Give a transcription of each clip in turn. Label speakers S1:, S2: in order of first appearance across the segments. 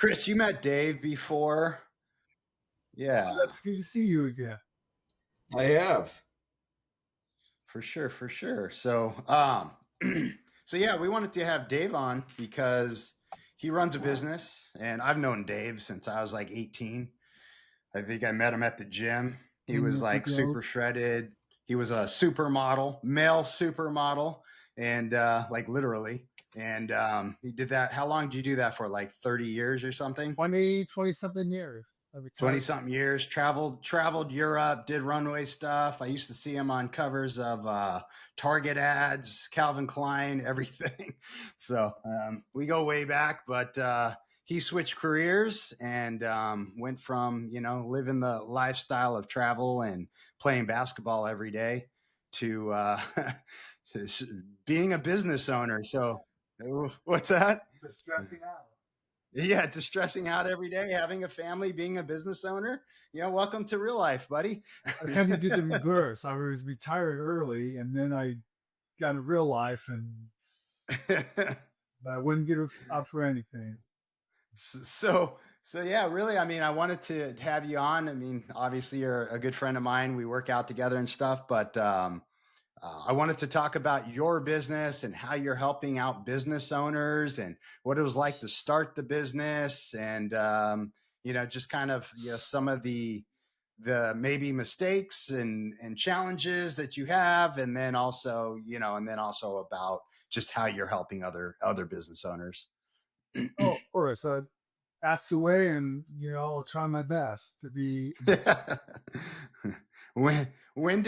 S1: Chris, you met Dave before. Yeah,
S2: That's good to see you again.
S3: I have.
S1: for sure, for sure. So yeah, we wanted to have Dave on because he runs a business, and I've known Dave since I was like 18. I think I met him at the gym. He was
S2: In the
S1: like
S2: globe.
S1: super shredded. He was a supermodel, male supermodel, and like literally. And he did that. How long did you do that for? Like 30 years or something?
S2: 20 something years. I
S1: 20
S2: retired.
S1: something years, traveled Europe, did runway stuff. I used to see him on covers of Target ads, Calvin Klein, everything. So we go way back, but he switched careers and went from, living the lifestyle of travel and playing basketball every day to, to being a business owner. So what's that?
S2: Just stressing out.
S1: Yeah, distressing out every day, having a family, being a business owner. Welcome to real life, buddy.
S2: I kind of did the reverse. I was retired early, and then I got a real life, and I wouldn't get up for anything.
S1: so so yeah, really, I mean, I wanted to have you on. I mean, obviously you're a good friend of mine. We work out together and stuff, but I wanted to talk about your business and how you're helping out business owners and what it was like to start the business and just kind of some of the maybe mistakes and challenges that you have, and then also about just how you're helping other business owners.
S2: Oh, of course. Ask away, and I'll try my best to be.
S1: When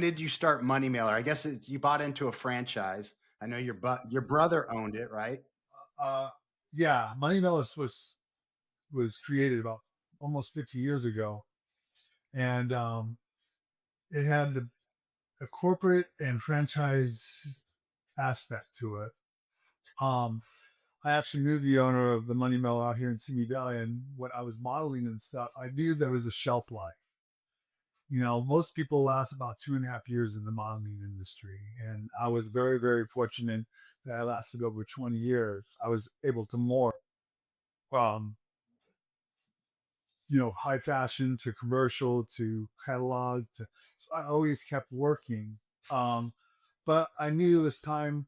S1: did you start Money Mailer? I guess you bought into a franchise. I know your brother owned it, right?
S2: Uh, yeah, Money Mellis was created about almost 50 years ago, and it had a corporate and franchise aspect to it. Um, I actually knew the owner of the Money Mill out here in Simi Valley, and when I was modeling and stuff, I knew there was a shelf life. Most people last about 2.5 years in the modeling industry, and I was very, very fortunate that I lasted over 20 years. I was able to more from high fashion to commercial to catalog to. So I always kept working, um, but I knew it was time.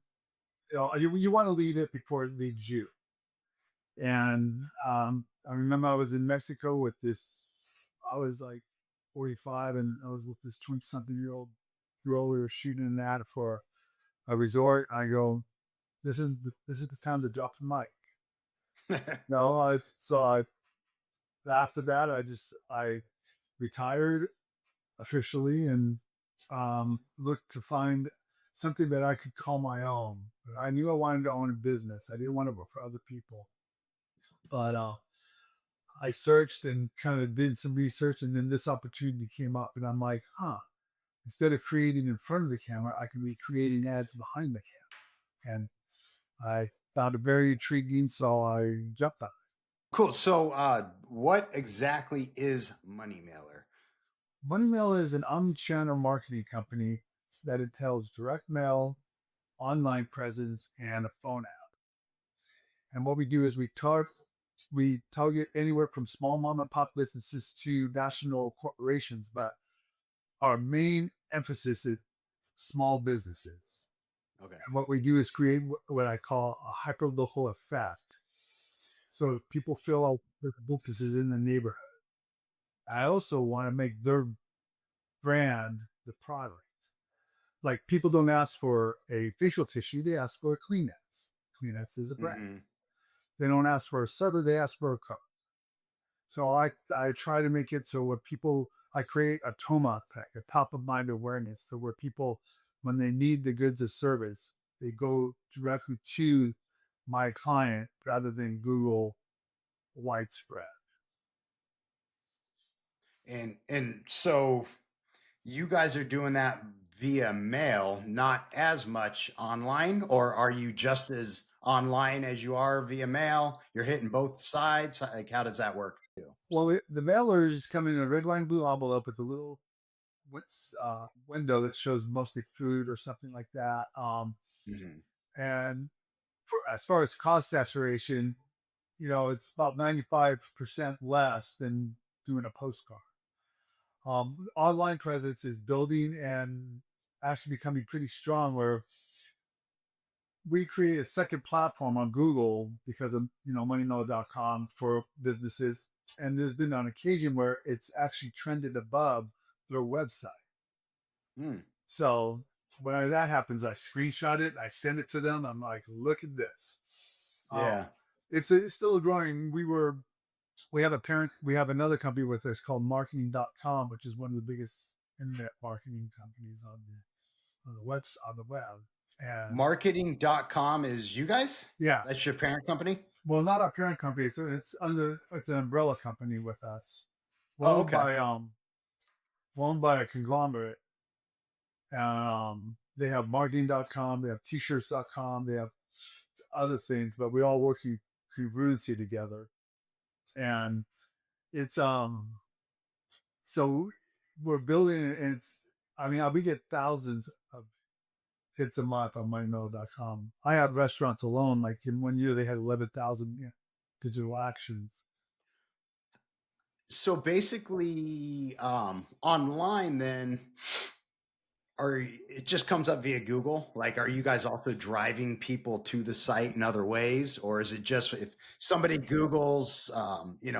S2: You want to leave it before it leaves you. And I remember I was in Mexico with this. I was like 45, and I was with this 20-something-year-old girl. We were shooting an ad for a resort. I go, this is the time to drop the mic. No, after that, I retired officially and looked to find something that I could call my own. I knew I wanted to own a business. I didn't want to work for other people, but I searched and kind of did some research, and then this opportunity came up, and I'm like, instead of creating in front of the camera, I can be creating ads behind the camera. And I found it very intriguing, so I jumped on it.
S1: Cool. So, what exactly is Money Mailer?
S2: MoneyMail is an omnichannel marketing company that entails direct mail, online presence, and a phone app. And what we do is we target anywhere from small mom and pop businesses to national corporations, but our main emphasis is small businesses.
S1: Okay.
S2: And what we do is create what I call a hyperlocal effect. So people feel like their business is in the neighborhood. I also want to make their brand the product. Like people don't ask for a facial tissue, they ask for a Kleenex. Kleenex is a brand.
S1: Mm-hmm.
S2: They don't ask for a soda, they ask for a Coke. So I try to make it so where I create a TOMA effect, a top of mind awareness. So where people, when they need the goods or service, they go directly to my client rather than Google widespread.
S1: And so you guys are doing that via mail, not as much online, or are you just as online as you are via mail? You're hitting both sides. Like, how does that work too?
S2: Well, the mailers come in a red, wine, blue envelope with a little window that shows mostly food or something like that.
S1: Mm-hmm.
S2: And as far as cost saturation, it's about 95% less than doing a postcard. Online presence is building and actually becoming pretty strong where we create a second platform on Google because of moneyknow.com for businesses. And there's been on occasion where it's actually trended above their website.
S1: Hmm.
S2: So when that happens, I screenshot it, I send it to them. I'm like, look at this.
S1: Yeah.
S2: It's still growing. We have another company with us called marketing.com, which is one of the biggest internet marketing companies on the web. And
S1: Marketing.com is you guys?
S2: yeah,
S1: That's your parent company?
S2: well, not our parent company. It's an umbrella company with us. We're
S1: Oh, okay.
S2: we're owned by a conglomerate. They have marketing.com, they have t-shirts.com, they have other things, but we all work in congruency together. And it's so we're building it, and we get thousands of hits a month on moneymail.com. I have restaurants alone, like in 1 year they had 11,000 digital actions.
S1: So basically, online then it just comes up via Google? Like, are you guys also driving people to the site in other ways? Or is it just if somebody Googles,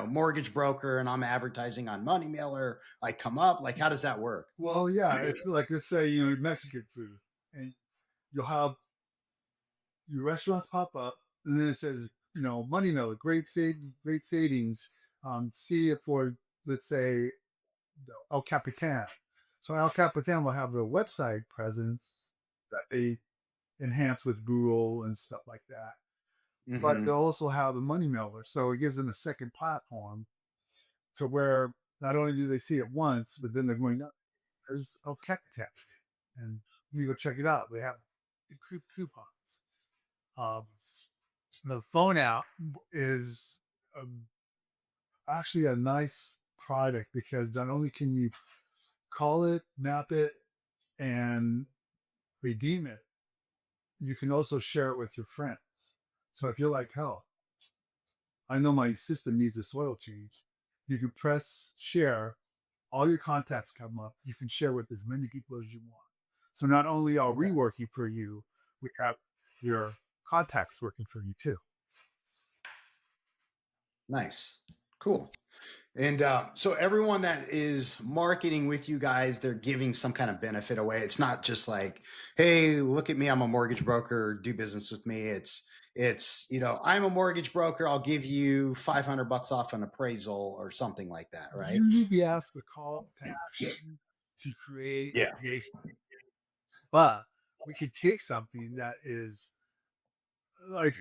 S1: mortgage broker and I'm advertising on Money Mailer, I come up? Like, how does that work?
S2: Well, yeah, like let's say Mexican food, and you'll have your restaurants pop up, and then it says Money Mailer, great savings. See it for, let's say, El Capitan. So El Capitan will have a website presence that they enhance with Google and stuff like that. But
S1: Mm-hmm.
S2: they'll also have a money mailer. So it gives them a second platform to where not only do they see it once, but then they're going, no, there's El Capitan. And you go check it out. They have coupons. The phone app is actually a nice product because not only can you call it, map it, and redeem it, you can also share it with your friends. So if you're like, hell, I know my system needs a soil change, you can press share, all your contacts come up, you can share with as many people as you want. So not only are we working for you, we have your contacts working for you too.
S1: Nice. Cool. And so everyone that is marketing with you guys, they're giving some kind of benefit away. It's not just like, hey, look at me, I'm a mortgage broker, do business with me. It's I'm a mortgage broker, I'll give you $500 off an appraisal or something like that, right?
S2: Usually we ask for call to action to create
S1: Yeah.
S2: engagement. But we could take something that is like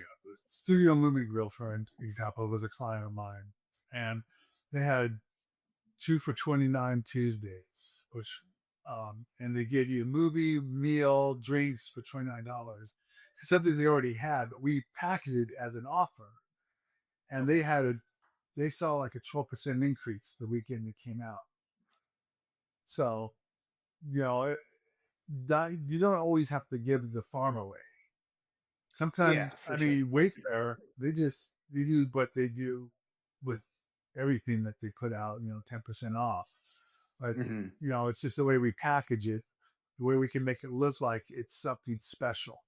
S2: Studio Movie Grill, for an example, was a client of mine. And they had 2 for $29 Tuesdays, which and they give you a movie, meal, drinks for $29. Something they already had, but we packaged it as an offer. And they saw like a 12% increase the weekend it came out. So, you know, you don't always have to give the farm away. Sometimes,
S1: For sure.
S2: Wayfair, they do what they do with everything that they put out, 10% off. But,
S1: Mm-hmm.
S2: it's just the way we package it, the way we can make it look like it's something special.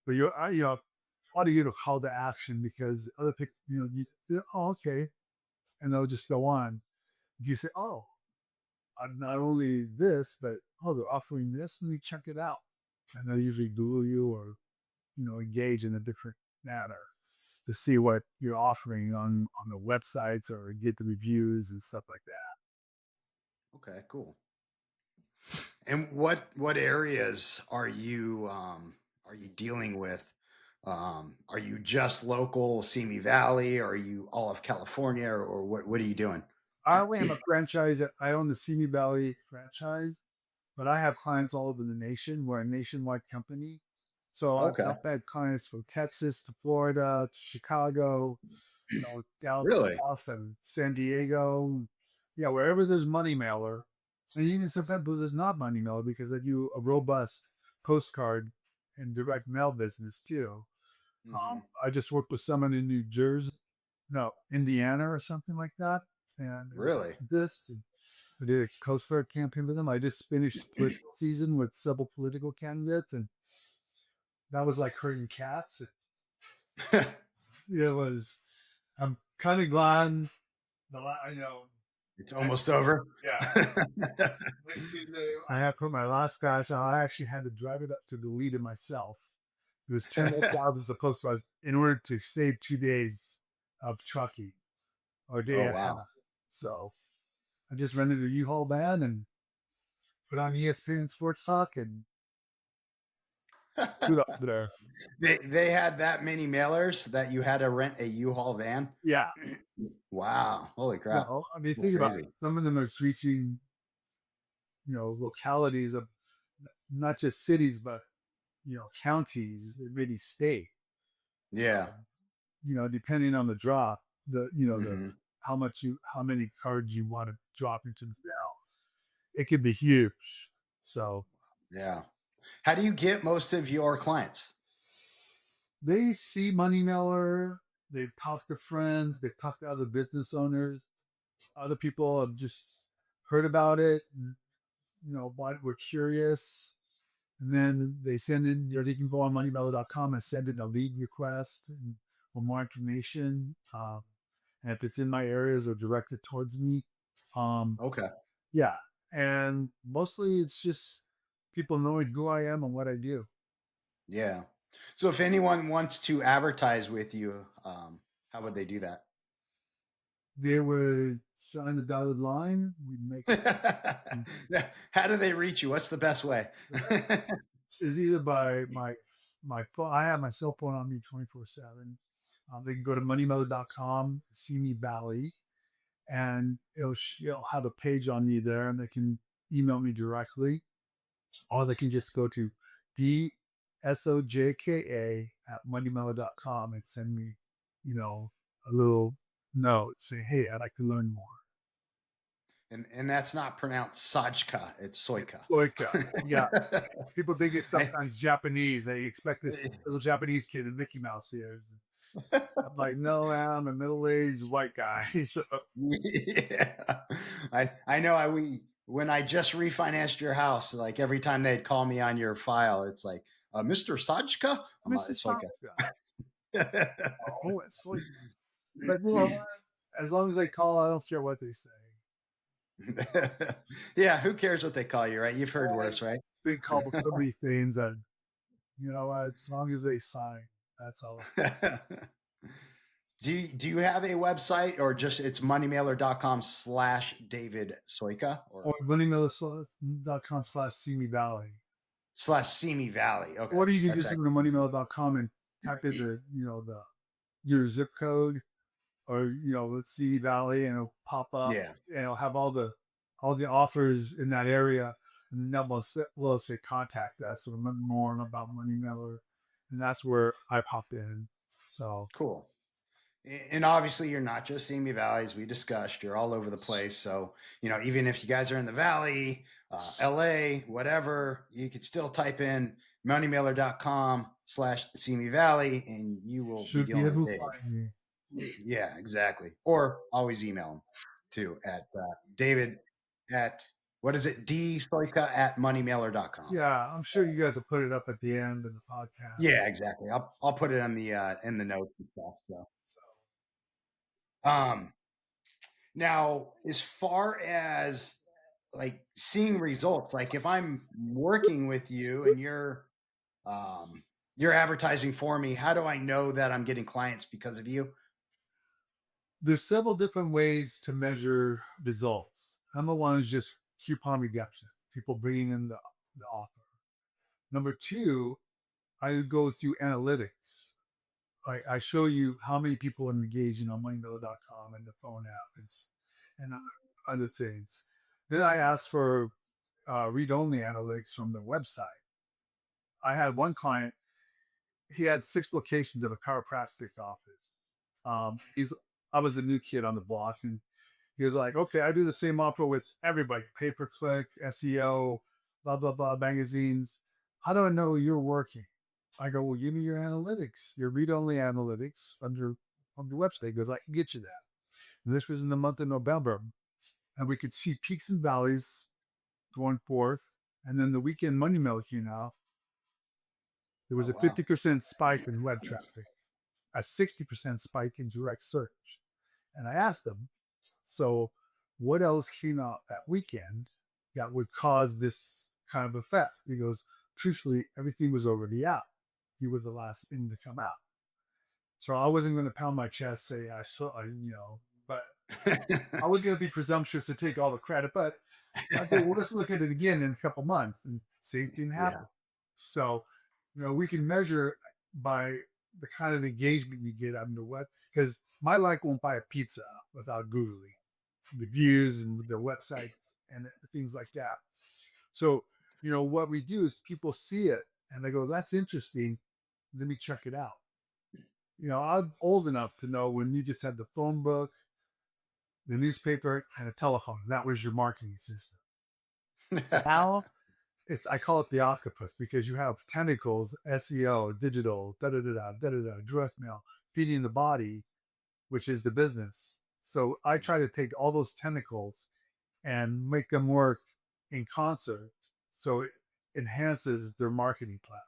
S2: But ought to get a call to action because other people, okay. And they'll just go on. You say, oh, not only this, but, oh, they're offering this. Let me check it out. And they'll usually Google you or, engage in a different manner to see what you're offering on the websites or get the reviews and stuff like that.
S1: Okay, cool. And what areas are you dealing with? Are you just local Simi Valley? Or are you all of California, or what are you doing?
S2: I have a franchise. I own the Simi Valley franchise, but I have clients all over the nation. We're a nationwide company. So
S1: Okay.
S2: I've had clients from Texas to Florida to Chicago, down
S1: Really?
S2: south and San Diego. Yeah, wherever there's money mailer. And even sometimes there's not money mailer because they do a robust postcard and direct mail business too.
S1: Hmm.
S2: I just worked with someone in New Jersey, no, Indiana or something like that. And it was
S1: Really?
S2: this. I did a Coast Guard campaign with them. I just finished political season with several political candidates, and that was like herding cats. It was. I'm kind of glad
S1: It's almost over.
S2: yeah. I had put my last guy, so I actually had to drive it up to Goleta myself. It was 10 minutes out as opposed to us in order to save 2 days of trucking or a day
S1: Oh
S2: and a half.
S1: wow.
S2: So I just rented a U-Haul van and put on ESPN Sports Talk and stood up there.
S1: They had that many mailers that you had to rent a U-Haul van.
S2: Yeah.
S1: Wow. Holy crap.
S2: Well, I mean,
S1: That's
S2: think about it.
S1: crazy.
S2: Some of them are reaching, localities of not just cities, but, counties in many states.
S1: Yeah.
S2: Depending on the drop, the
S1: Hmm.
S2: how many cards you want to drop into the mail, it could be huge. So
S1: Yeah. How do you get most of your clients?
S2: they see Money Mailer, they've talked to friends, they've talked to other business owners, other people have just heard about it, and, but we're curious. And then they send in, they can go on moneymailer.com and send in a lead request for more information. And if it's in my areas or directed towards me, um,
S1: Okay.
S2: yeah. And mostly it's just people knowing who I am and what I do.
S1: Yeah. So if anyone wants to advertise with you, how would they do that?
S2: They would sign the dotted line. We'd make
S1: How do they reach you? What's the best way?
S2: is either by my phone. I have my cell phone on me 24/7. They can go to moneymailer.com, Simi Valley, and it'll have a page on me there, and they can email me directly, or they can just go to dsojka@moneymailer.com and send me, a little note saying, "Hey, I'd like to learn more."
S1: And that's not pronounced Sajka, it's Soika.
S2: Like, yeah, people think it's
S1: I,
S2: sometimes Japanese. They expect this little Japanese kid in Mickey Mouse ears. I'm like, no, man, I'm a middle-aged white guy. So,
S1: yeah. I know when I just refinanced your house, like every time they'd call me on your file, it's like, Mr. Sajka? I'm like,
S2: Mr.
S1: it's like
S2: Sojka. Oh, it's like, but as long as they call, I don't care what they say.
S1: yeah, who cares what they call you, right? You've heard worse, right?
S2: Been called so many things that as long as they sign, that's all.
S1: Do you have a website or just it's moneymailer.com/David Sojka
S2: Or moneymailer.com/Simi Valley.
S1: /Simi Valley? Okay.
S2: Or you can
S1: That's
S2: just go to moneymailer.com and type in your zip code, or let's see Valley, and it'll pop up,
S1: yeah.
S2: and it'll have all the offers in that area, and then we'll say contact us or learn more about Money Mailer, and that's where I pop in. So
S1: Cool. And obviously, you're not just Simi Valley, as we discussed. You're all over the place. So, even if you guys are in the Valley, LA, whatever, you could still type in moneymailer.com/Simi Valley and you will be
S2: should be
S1: dealing with
S2: able to
S1: Dave.
S2: find me.
S1: Yeah, exactly. Or always email him too at David at what is it? dstoika@moneymailer.com.
S2: Yeah, I'm sure you guys will put it up at the end of the podcast.
S1: Yeah, exactly. I'll put it on the in the notes and stuff. So um now as far as like seeing results, like if I'm working with you and you're advertising for me, how do I know that I'm getting clients because of you?
S2: There's several different ways to measure results. Number one is just coupon redemption, people bringing in the offer. Number two, I go through analytics. I show you how many people are engaging on moneymailer.com and the phone app and other things. Then I ask for read-only analytics from the website. I had one client, he had 6 locations of a chiropractic office. I was a new kid on the block, and he was like, okay, I do the same offer with everybody, pay-per-click, SEO, blah, blah, blah, magazines. How do I know you're working? I go, well, give me your analytics, your read-only analytics on your website. He goes, I can get you that. And this was in the month of November, and we could see peaks and valleys going forth. And then the weekend money mail came out. There was
S1: Oh
S2: a
S1: wow.
S2: 50% spike in web traffic, a 60% spike in direct search. And I asked him, so what else came out that weekend that would cause this kind of effect? He goes, truthfully, everything was already out. He was the last thing to come out. So I wasn't going to pound my chest, say I saw, but I was going to be presumptuous to take all the credit. But I go, well, let's look at it again in a couple months, and same thing
S1: Yeah.
S2: happened. So, we can measure by the kind of engagement you get on the web, because my like won't buy a pizza without Googling reviews and their websites and things like that. So, what we do is people see it and they go, that's interesting. Let me check it out. I'm old enough to know when you just had the phone book, the newspaper, and a telephone. That was your marketing system. Now I call it the octopus because you have tentacles, SEO, digital, direct mail, feeding the body, which is the business. So I try to take all those tentacles and make them work in concert so it enhances their marketing platform.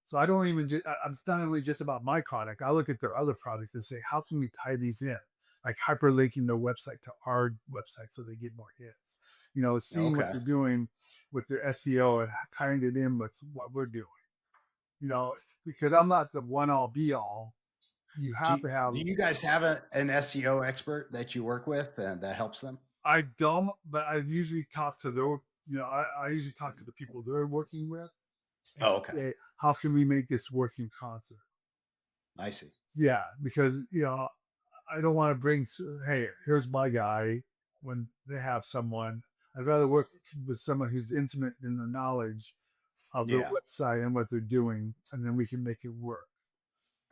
S2: So I don't even, I'm not only just about my product. I look at their other products and say, how can we tie these in? Like hyperlinking their website to our website so they get more hits. Seeing what
S1: Okay.
S2: they're doing with their SEO and tying it in with what we're doing. Because I'm not the one all be all. You have to have.
S1: Do you guys have an SEO expert that you work with and that helps them?
S2: I don't, but I usually talk to I usually talk to the people they're working with and
S1: Oh, okay.
S2: say, how can we make this work in concert?
S1: I see.
S2: Yeah, because I don't want to bring, hey, here's my guy when they have someone. I'd rather work with someone who's intimate in the knowledge of their
S1: Yeah.
S2: website and what they're doing, and then we can make it work.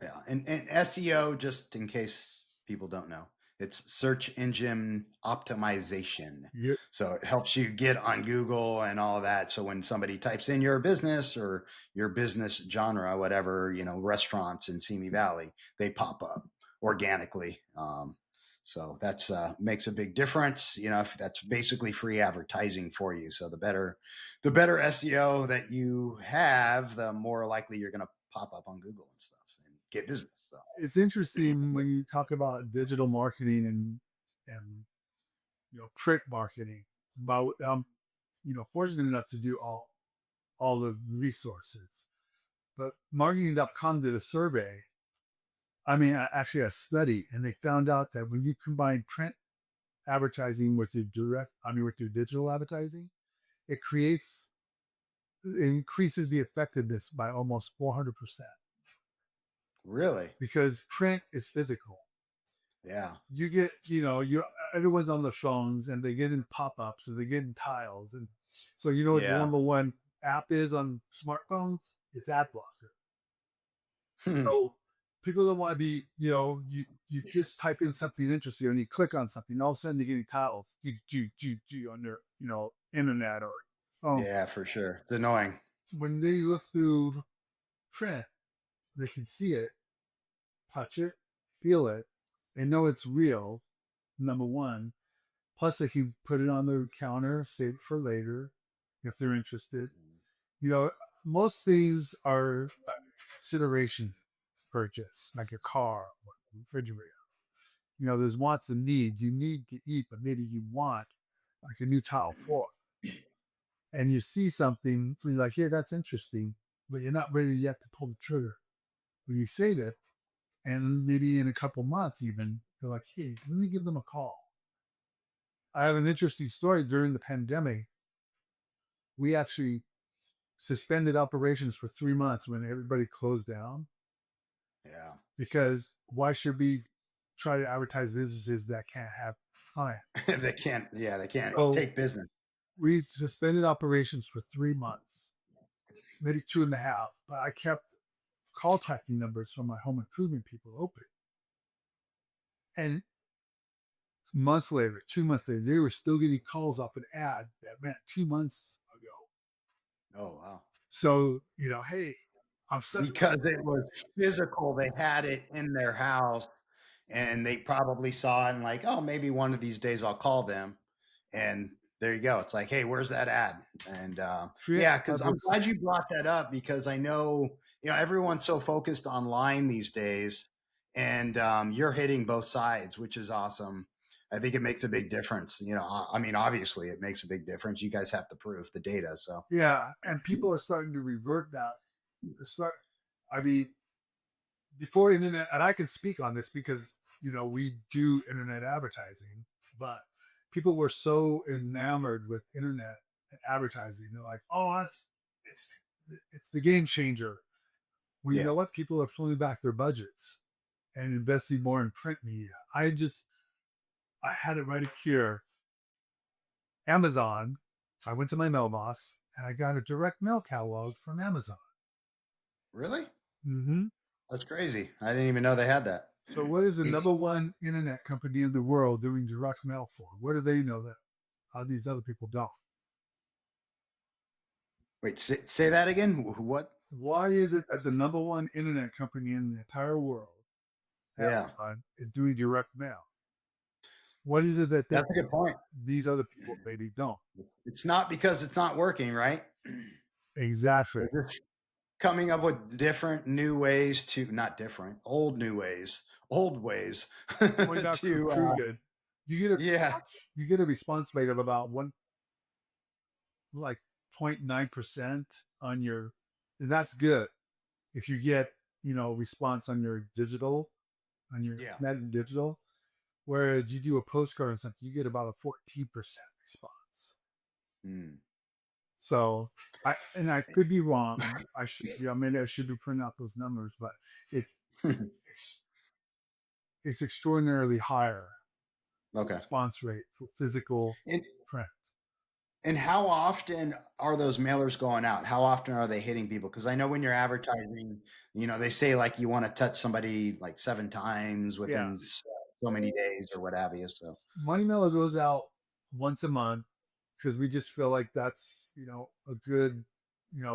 S1: Yeah. And SEO, just in case people don't know, it's search engine optimization.
S2: Yeah,
S1: So it helps you get on Google and all that. So when somebody types in your business or your business genre, whatever, restaurants in Simi Valley, they pop up organically. So that's makes a big difference. That's basically free advertising for you. So the better SEO that you have, the more likely you're going to pop up on Google and stuff and get business. So
S2: it's interesting when you talk about digital marketing and print marketing. But fortunate enough to do all the resources. But marketing.com did a survey. Actually a study, and they found out that when you combine print advertising with with your digital advertising, it increases the effectiveness by almost 400%
S1: really,
S2: because print is physical.
S1: yeah,
S2: You get, everyone's on their phones and they get in pop-ups and they get in tiles. And so, what the
S1: yeah.
S2: number one app is on smartphones? It's ad blocker.
S1: Hmm.
S2: So people don't want to be, you just type in something interesting and you click on something, and all of a sudden you're getting titles on their, internet or phone.
S1: Yeah, for sure. It's annoying.
S2: When they look through print, they can see it, touch it, feel it. They know it's real, number one. Plus, they can put it on their counter, save it for later if they're interested. You know, most things are a consideration purchase, like your car or refrigerator. There's wants and needs. You need to eat, but maybe you want like a new tile floor. And you see something, so you're like, yeah, that's interesting, but you're not ready yet to pull the trigger. When you say that, and maybe in a couple months even, they're like, hey, let me give them a call. I have an interesting story. During the pandemic, we actually suspended operations for 3 months when everybody closed down.
S1: Yeah.
S2: Because why should we try to advertise businesses that can't have clients?
S1: They can't. Yeah, they can't
S2: So
S1: take business.
S2: we suspended operations for 3 months, maybe 2.5. But I kept call tracking numbers from my home improvement people open. And a month later, 2 months later, they were still getting calls off an ad that ran 2 months ago.
S1: Oh wow.
S2: So, hey, I'm such
S1: because it was physical. They had it in their house and they probably saw it and like, oh, maybe one of these days I'll call them. And there you go. It's like, hey, where's that ad? And yeah, because I'm
S2: 300.
S1: glad you brought that up because I know, everyone's so focused online these days and you're hitting both sides, which is awesome. I think it makes a big difference. I mean, obviously it makes a big difference. You guys have to prove the data. So,
S2: Yeah, and people are starting to revert that. Start, I mean, before internet, and I can speak on this because we do internet advertising, but people were so enamored with internet advertising. They're like, "Oh, it's it's the game changer." Well, you
S1: yeah,
S2: know what? People are pulling back their budgets and investing more in print media. I had it right here. Amazon. I went to my mailbox and I got a direct mail catalog from Amazon.
S1: really?
S2: Mm-hmm.
S1: That's crazy. I didn't even know they had that.
S2: So, what is the number one internet company in the world doing direct mail for? What do they know that these other people don't?
S1: Wait, say that again. What?
S2: Why is it that the number one internet company in the entire world,
S1: Yeah,
S2: Amazon, is doing direct mail? What is it that
S1: that's a good point.
S2: these other people maybe don't?
S1: It's not because it's not working, right?
S2: Exactly.
S1: They're just coming up with different new ways to not different, old ways
S2: Point out
S1: to
S2: proven. You get a
S1: yeah,
S2: you get a response rate of about like 0.9% on your. And that's good. If you get response on your digital, on your
S1: yeah.
S2: net digital, whereas you do a postcard or something, you get about a 14% response.
S1: Mm.
S2: So I could be wrong. I should, maybe I should be printing out those numbers, but it's it's, it's extraordinarily higher
S1: Okay.
S2: response rate for physical
S1: And
S2: print.
S1: and how often are those mailers going out? How often are they hitting people? Because I know when you're advertising, they say like you want to touch somebody like 7 times
S2: Yeah,
S1: within so many days or what have you. So
S2: Money Mailer goes out once a month because we just feel like that's a good.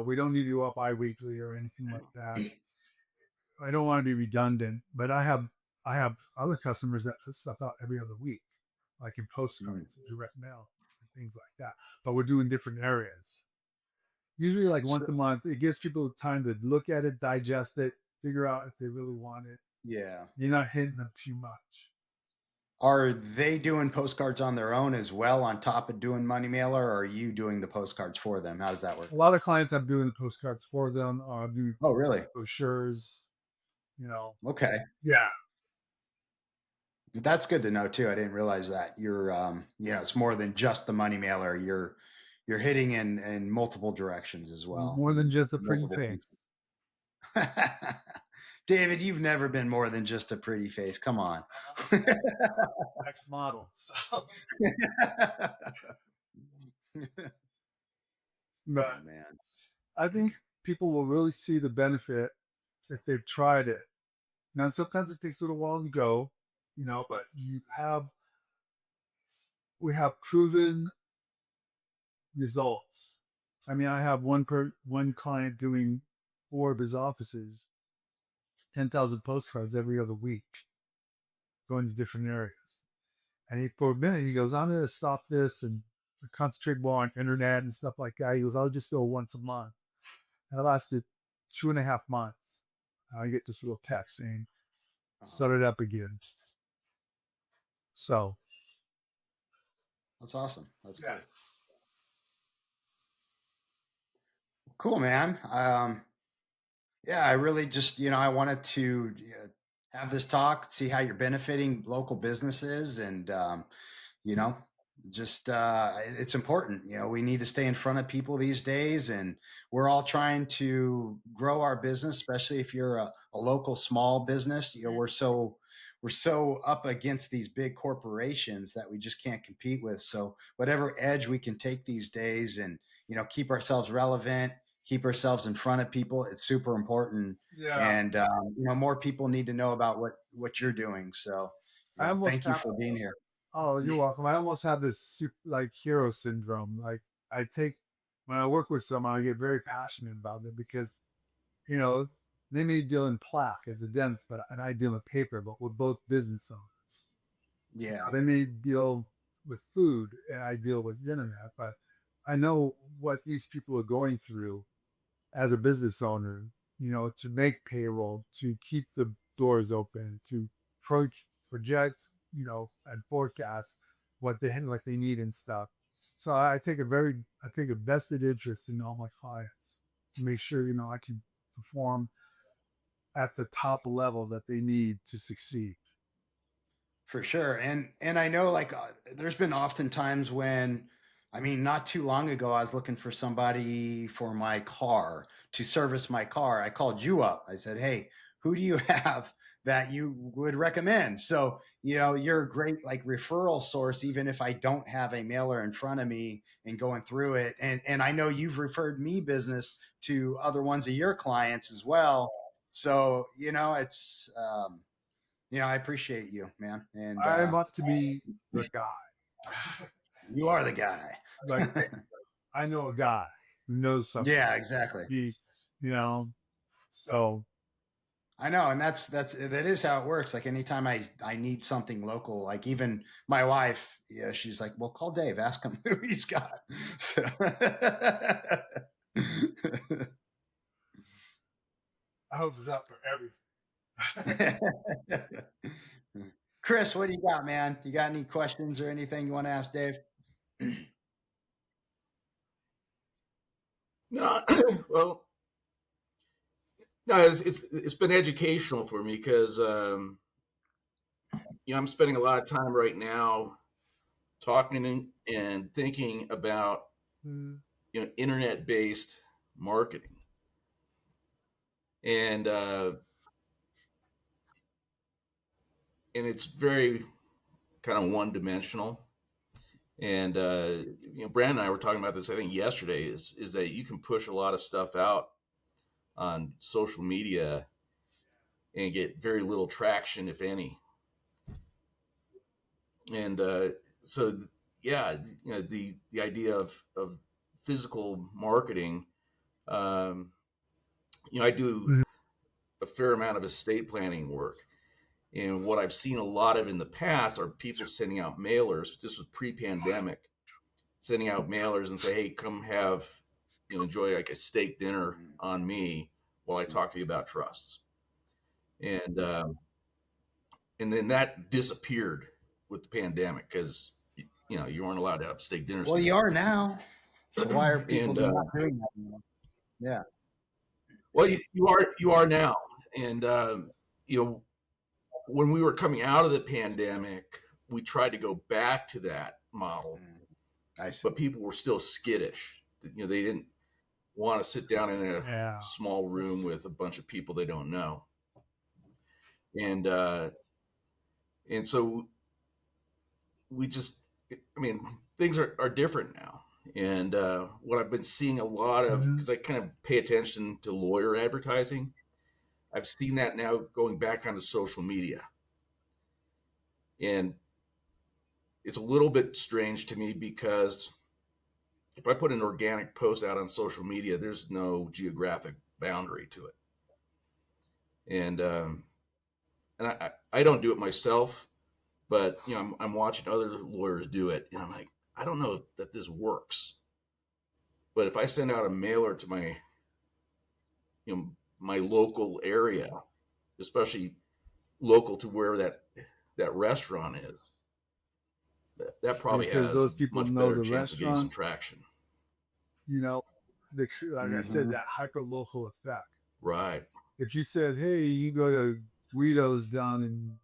S2: We don't need to go up bi-weekly or anything like that. I don't want to be redundant, but I have other customers that put stuff out every other week, like in
S1: mm,
S2: postcards, direct mail, and things like that. But we're doing different areas. Usually, like
S1: so
S2: once a month, it gives people time to look at it, digest it, figure out if they really want it.
S1: yeah.
S2: You're not hitting them too much.
S1: Are they doing postcards on their own as well on top of doing money mailer, or are you doing the postcards for them? How does that work?
S2: A lot of clients I'm doing the postcards for them, or I'm doing
S1: Oh, really?
S2: brochures. You know,
S1: Okay.
S2: yeah,
S1: That's good to know too. I didn't realize that. It's more than just the money mailer. You're hitting in multiple directions as well.
S2: more than just a pretty
S1: Multiple
S2: face.
S1: pieces. David, you've never been more than just a pretty face. Come on.
S2: Next model. So,
S1: Oh
S2: but
S1: man.
S2: I think people will really see the benefit if they've tried it. Now, sometimes it takes a little while to go, but we have proven results. I mean, I have one client doing 4 of his offices, 10,000 postcards every other week, going to different areas. And for a minute, he goes, "I'm going to stop this and concentrate more on internet and stuff like that." He goes, "I'll just go once a month." And it lasted 2.5 months. I get this little text saying,
S1: Uh-huh.
S2: "Start it up again." So,
S1: That's awesome. That's
S2: yeah.
S1: cool. Cool, man. Yeah, I really just, I wanted to have this talk, see how you're benefiting local businesses, and you know, just it's important. We need to stay in front of people these days, and we're all trying to grow our business, especially if you're a local small business. We're so up against these big corporations that we just can't compete with. So whatever edge we can take these days, and keep ourselves relevant, keep ourselves in front of people, it's super important.
S2: Yeah.
S1: And more people need to know about what you're doing. So
S2: I almost
S1: thank you
S2: have,
S1: for being here.
S2: oh, you're welcome. I almost have this like hero syndrome. Like I take when I work with someone, I get very passionate about it because, you know, they may deal in plaque as a dentist, and I deal in paper, but we're both business owners.
S1: Yeah,
S2: They may deal with food and I deal with the internet, but I know what these people are going through as a business owner, to make payroll, to keep the doors open, to project, and forecast what they need and stuff. So I take a vested interest in all my clients to make sure, I can perform at the top level that they need to succeed.
S1: for sure. And I know like there's been often times when, I mean, not too long ago, I was looking for somebody for my car to service my car. I called you up. I said, "Hey, who do you have that you would recommend?" So, you're a great like referral source, even if I don't have a mailer in front of me and going through it. And I know you've referred me business to other ones of your clients as well. So, it's I appreciate you, man. And
S2: I'm up to be the guy.
S1: you are the guy.
S2: Like, I know a guy who knows something.
S1: Yeah, exactly.
S2: He, you know, so
S1: I know, and that is how it works. Like anytime I need something local, like even my wife, yeah, she's like, "Well, call Dave, ask him who he's got." So
S2: I hope it's up for everything.
S1: Chris, what do you got, man? You got any questions or anything you want to ask Dave?
S3: No, well, no, it's been educational for me because I'm spending a lot of time right now talking and thinking about
S2: Mm,
S3: internet-based marketing, and it's very kind of one-dimensional. And Brandon and I were talking about this, I think yesterday, is that you can push a lot of stuff out on social media and get very little traction, if any. And so, yeah, the idea of physical marketing. Um, I do
S2: mm,
S3: a fair amount of estate planning work, and what I've seen a lot of in the past are people sending out mailers. This was pre-pandemic, sending out mailers and say, "Hey, come have enjoy like a steak dinner on me while I talk to you about trusts." And then that disappeared with the pandemic because you weren't allowed to have steak dinners
S1: Well, you
S3: together.
S1: are now. So why are people
S3: And
S1: not doing that anymore? Yeah.
S3: well, you are now. And you know when we were coming out of the pandemic, we tried to go back to that model,
S1: I see.
S3: but people were still skittish. They didn't want to sit down in a
S2: yeah.
S3: small room with a bunch of people they don't know. And so we just, I mean, things are different now. And what I've been seeing a lot of,
S2: Mhm.
S3: because I kind of pay attention to lawyer advertising, I've seen that now going back onto social media. And it's a little bit strange to me because if I put an organic post out on social media, there's no geographic boundary to it. And I don't do it myself, but I'm watching other lawyers do it, and I'm like, I don't know that this works. But if I send out a mailer to my local area, especially local to where that restaurant is, that probably
S2: Because
S3: has a
S2: those people
S3: much
S2: know
S3: better
S2: the
S3: chance of getting some
S2: restaurant,
S3: traction.
S2: you know, like I said,
S1: Mm-hmm.
S2: that hyperlocal effect.
S3: Right.
S2: If you said, "Hey, you go to Guido's down in,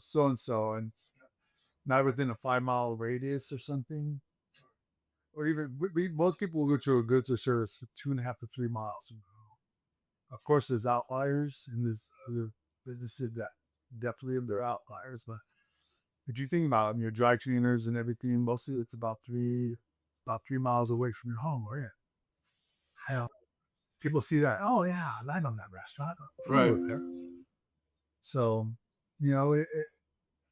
S2: so and so, and it's not within a 5 mile radius or something," or even most people will go to a goods or service for 2.5 to 3 miles. Of course, there's outliers, and there's other businesses that definitely have their outliers. But if you think about them, your dry cleaners and everything, mostly it's about 3 miles away from your home, right? Hell, people see that. Oh yeah, I know that restaurant. I
S3: Right.
S2: go there. So, you know,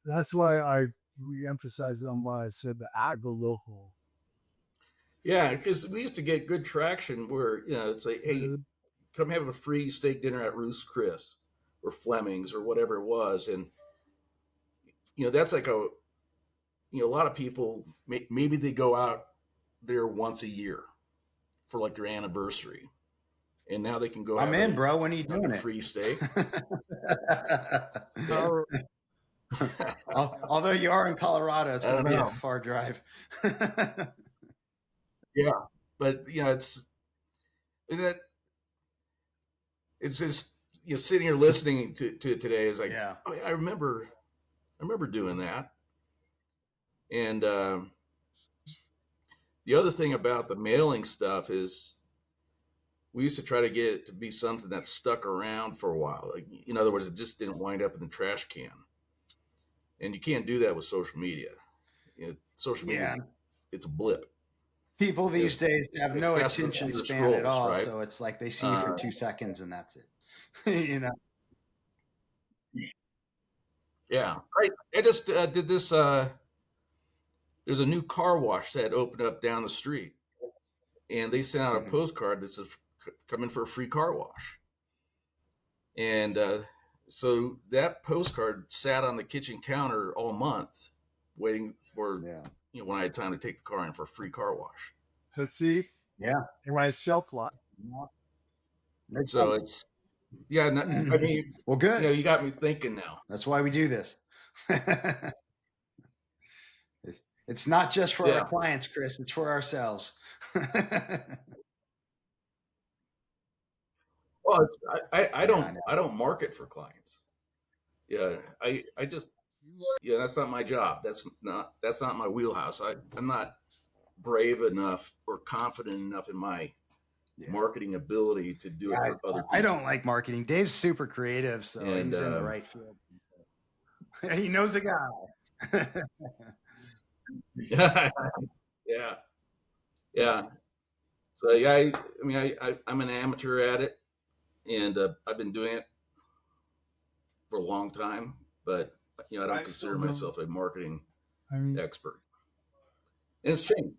S2: that's why I re-emphasize on why I said the agro local.
S3: Yeah, because we used to get good traction where, it's like, hey, come have a free steak dinner at Ruth's Chris or Fleming's or whatever it was. And, that's like a lot of people, maybe they go out there once a year for like their anniversary. And now they can go
S1: I'm
S3: have
S1: in, bro. When are you
S3: like
S1: doing
S3: a
S1: it?
S3: free steak.
S1: Although you are in Colorado, it's
S3: I
S1: going
S3: don't
S1: to be a
S3: know.
S1: far drive.
S3: Yeah. But, that it's just, sitting here listening to it today is like,
S1: Yeah.
S3: oh, I remember doing that. And the other thing about the mailing stuff is we used to try to get it to be something that stuck around for a while. Like, in other words, it just didn't wind up in the trash can. And you can't do that with social media. Social media,
S1: Yeah.
S3: it's a blip.
S1: People these
S3: As,
S1: days have
S3: as
S1: no
S3: fast as the
S1: attention
S3: computer
S1: span at
S3: scrolls,
S1: all.
S3: right?
S1: So it's like they see you for 2 seconds and that's it.
S3: Yeah. I just did this. There's a new car wash that opened up down the street, and they sent out a
S1: Mhm.
S3: postcard that says, come in for a free car wash. And so that postcard sat on the kitchen counter all month waiting for, when I had time to take the car in for a free car wash.
S2: Let's see.
S1: Yeah.
S2: And when it's shelf life.
S3: So it's, I mean,
S1: well, good.
S3: You got me thinking now.
S1: That's why we do this. It's not just for our clients, Chris. It's for ourselves.
S3: Well, I don't market for clients. Yeah, I just, that's not my job. That's not my wheelhouse. I'm not brave enough or confident enough in my marketing ability to do it for other people.
S1: I don't like marketing. Dave's super creative, so he's in the right field. He knows a guy.
S3: Yeah. So I'm an amateur at it, and I've been doing it for a long time, but I don't consider myself a marketing expert. And it's changed.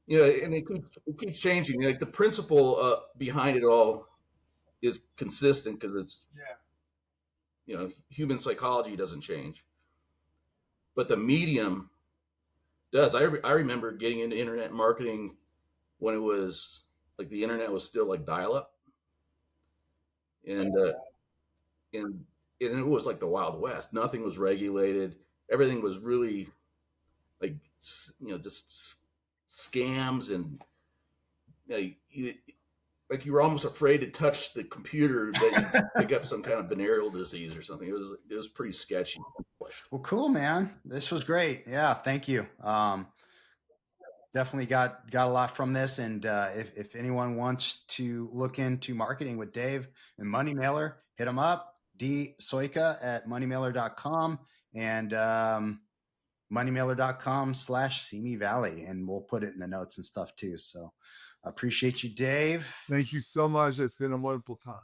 S3: And it keeps changing. Like the principle behind it all is consistent because it's human psychology doesn't change, but the medium does. I remember getting into internet marketing when it was like the internet was still like dial-up, and it was like the Wild West. Nothing was regulated. Everything was really like just scams, and you were almost afraid to touch the computer that you pick up some kind of venereal disease or something. It was pretty sketchy.
S1: Well, cool, man. This was great. Yeah, thank you. Definitely got a lot from this. And if anyone wants to look into marketing with Dave and Money Mailer, hit him up. D Sojka at moneymailer.com and moneymailer.com/Simi Valley. And we'll put it in the notes and stuff too. So I appreciate you, Dave.
S2: Thank you so much. It's been a wonderful time.